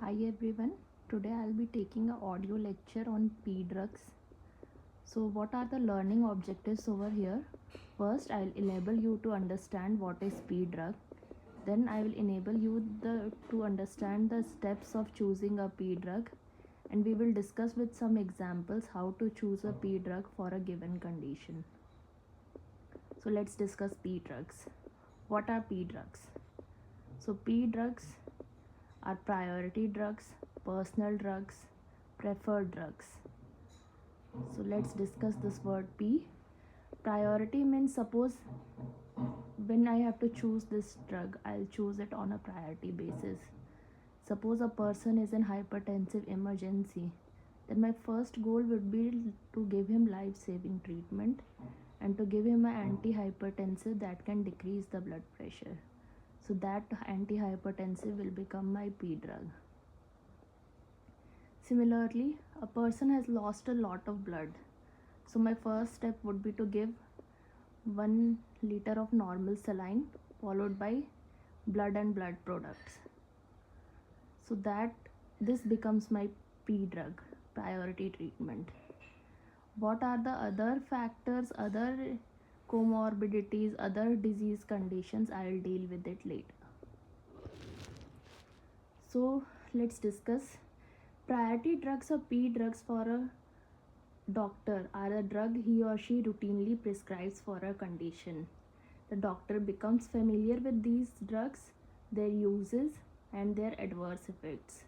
Hi everyone, today I'll be taking an audio lecture on P drugs. So what are the learning objectives over here? First, I'll enable you to understand what is P drug. Then I will enable you to understand the steps of choosing a P drug, and we will discuss with some examples how to choose a P drug for a given condition. So let's discuss P drugs. What are P drugs? So P drugs are priority drugs, personal drugs, preferred drugs. So let's discuss this word P. Priority means, suppose when I have to choose this drug, I'll choose it on a priority basis. Suppose a person is in hypertensive emergency, then my first goal would be to give him life-saving treatment and to give him an antihypertensive that can decrease the blood pressure. So that antihypertensive will become my P drug. Similarly, a person has lost a lot of blood. So my first step would be to give 1 liter of normal saline followed by blood and blood products. So that this becomes my P drug, priority treatment. What are the other factors, other comorbidities, other disease conditions? I will deal with it later. So let's discuss. Priority drugs or P drugs for a doctor are a drug he or she routinely prescribes for a condition. The doctor becomes familiar with these drugs, their uses, and their adverse effects.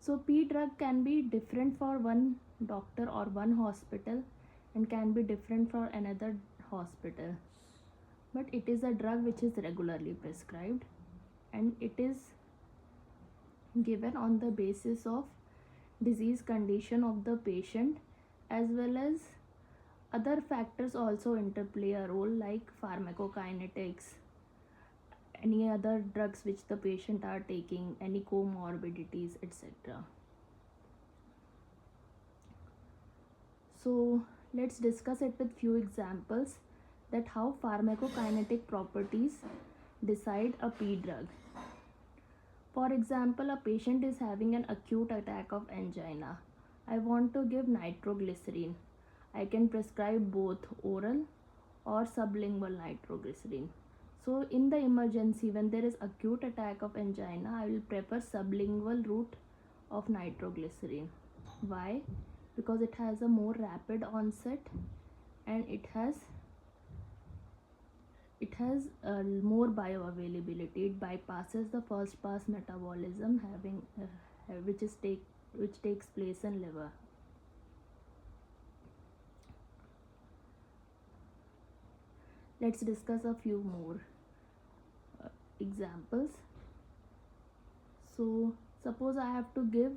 So P drug can be different for one doctor or one hospital and can be different for another hospital. But it is a drug which is regularly prescribed, and it is given on the basis of disease condition of the patient, as well as other factors also interplay a role, like pharmacokinetics, any other drugs which the patient are taking, any comorbidities, etc. So let's discuss it with few examples, that how pharmacokinetic properties decide a P drug. For example, a patient is having an acute attack of angina. I want to give nitroglycerin. I can prescribe both oral or sublingual nitroglycerin. So in the emergency, when there is acute attack of angina, I will prefer sublingual route of nitroglycerin. Why? Because it has a more rapid onset and it has more bioavailability. It bypasses the first pass metabolism which takes place in liver. Let's discuss a few more examples. So suppose I have to give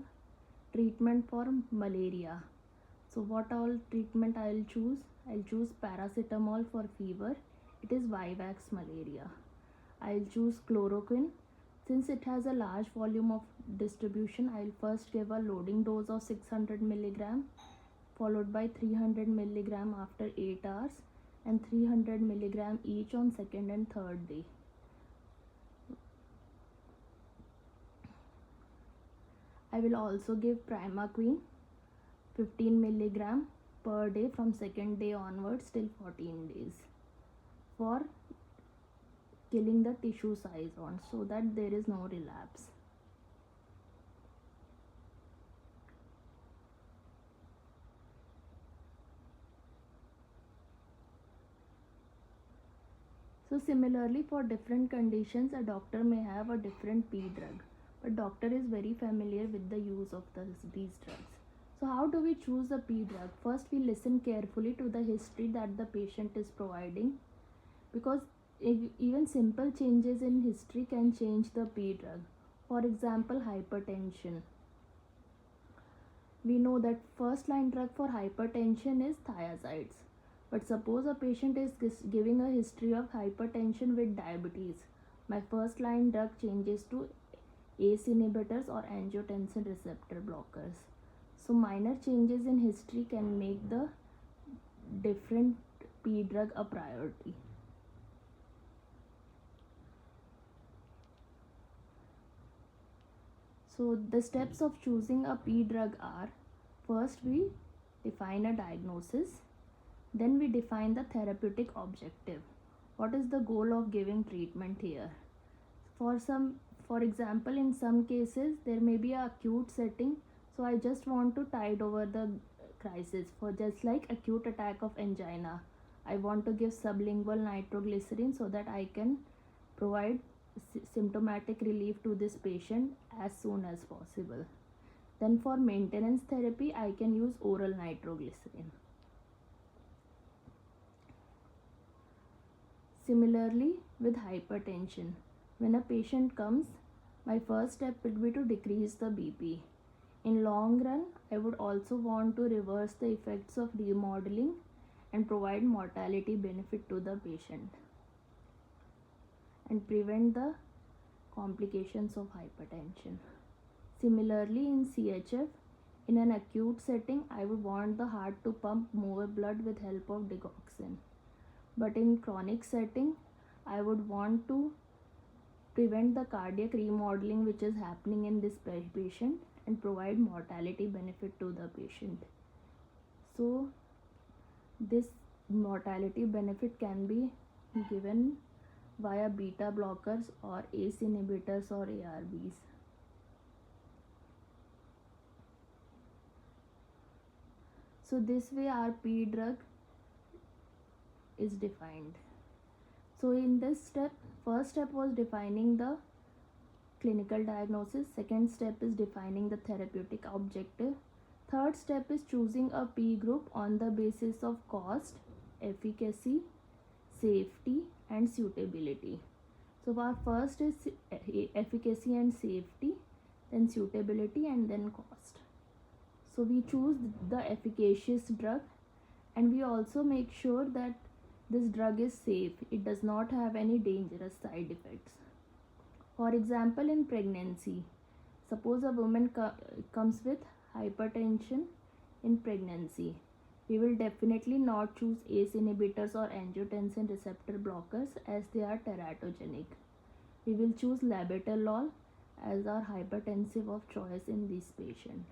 treatment for malaria. So what all treatment I'll choose? I'll choose paracetamol for fever. It is Vivax malaria. I'll choose chloroquine. Since it has a large volume of distribution, I'll first give a loading dose of 600 mg followed by 300 mg after 8 hours and 300 mg each on second and third day. I will also give Primaquine 15 mg per day from second day onwards till 14 days for killing the tissue size on, so that there is no relapse. So similarly, for different conditions, a doctor may have a different P drug, but doctor is very familiar with the use of these drugs. So how do we choose a P drug? First, we listen carefully to the history that the patient is providing, because even simple changes in history can change the P drug. For example, hypertension. We know that first line drug for hypertension is thiazides. But suppose a patient is giving a history of hypertension with diabetes. My first line drug changes to ACE inhibitors or angiotensin receptor blockers. So minor changes in history can make the different P drug a priority. So the steps of choosing a P drug are: first we define a diagnosis, then we define the therapeutic objective. What is the goal of giving treatment here? For example, in some cases there may be an acute setting, so I just want to tide over the crisis. For just like acute attack of angina, I want to give sublingual nitroglycerin so that I can provide symptomatic relief to this patient as soon as possible. Then for maintenance therapy, I can use oral nitroglycerin. Similarly, with hypertension, when a patient comes, my first step would be to decrease the BP. In long run, I would also want to reverse the effects of remodeling and provide mortality benefit to the patient and prevent the complications of hypertension. Similarly, in CHF, in an acute setting, I would want the heart to pump more blood with help of digoxin. But in chronic setting, I would want to prevent the cardiac remodeling which is happening in this patient and provide mortality benefit to the patient. So this mortality benefit can be given via beta blockers or ACE inhibitors or ARBs. So this way our P drug is defined. So in this step, first step was defining the clinical diagnosis, second step is defining the therapeutic objective, third step is choosing a P group on the basis of cost, efficacy, safety and suitability. So our first is efficacy and safety, then suitability and then cost. So we choose the efficacious drug and we also make sure that this drug is safe. It does not have any dangerous side effects. For example, in pregnancy, suppose a woman comes with hypertension in pregnancy. We will definitely not choose ACE inhibitors or angiotensin receptor blockers as they are teratogenic. We will choose labetalol as our hypertensive of choice in this patient.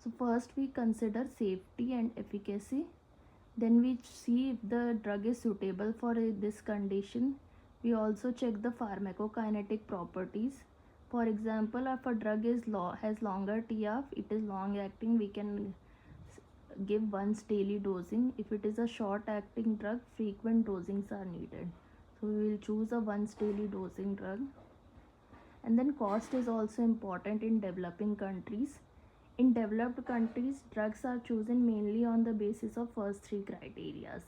So first we consider safety and efficacy. Then we see if the drug is suitable for this condition. We also check the pharmacokinetic properties. For example, if a drug has longer TF, it is long acting, we can give once daily dosing. If it is a short acting drug, frequent dosings are needed. So we will choose a once daily dosing drug. And then cost is also important in developing countries. In developed countries, drugs are chosen mainly on the basis of first three criteria: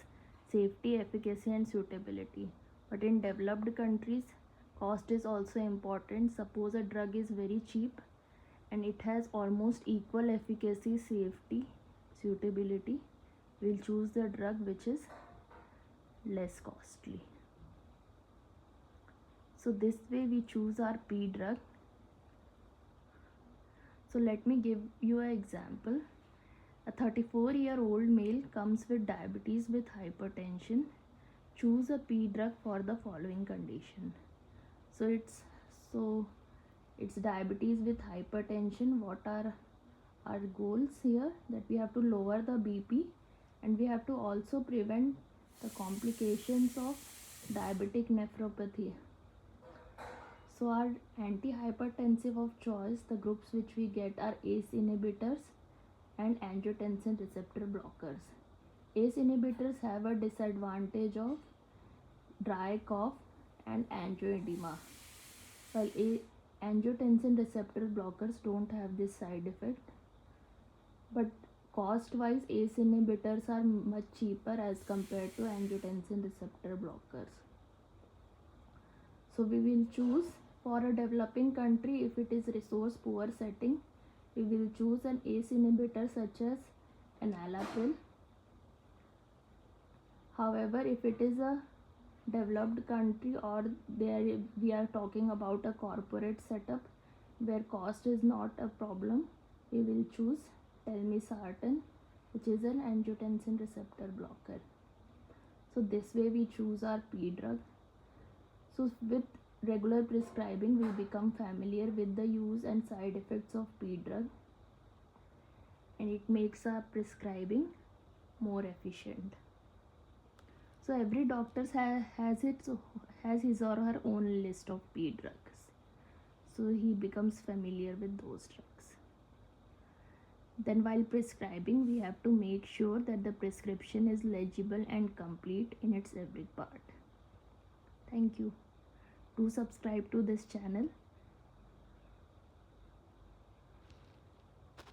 safety, efficacy and suitability. But in developed countries, cost is also important. Suppose a drug is very cheap and it has almost equal efficacy, safety, suitability, we'll choose the drug which is less costly. So this way we choose our P drug. So let me give you an example. A 34-year-old male comes with diabetes with hypertension. Choose a P drug for the following condition. So it's diabetes with hypertension. What are our goals here? That we have to lower the BP and we have to also prevent the complications of diabetic nephropathy. So our antihypertensive of choice, the groups which we get are ACE inhibitors and angiotensin receptor blockers. ACE inhibitors have a disadvantage of dry cough and angioedema, while angiotensin receptor blockers don't have this side effect. But cost wise, ACE inhibitors are much cheaper as compared to angiotensin receptor blockers. So we will choose, for a developing country, if it is resource poor setting, we will choose an ACE inhibitor such as enalapril. However, if it is a developed country or we are talking about a corporate setup where cost is not a problem, we will choose telmisartan, which is an angiotensin receptor blocker. So this way we choose our P drug. So with regular prescribing, we become familiar with the use and side effects of P drug, and it makes our prescribing more efficient. So every doctor has his or her own list of P drugs. So he becomes familiar with those drugs. Then while prescribing, we have to make sure that the prescription is legible and complete in its every part. Thank you. Do subscribe to this channel.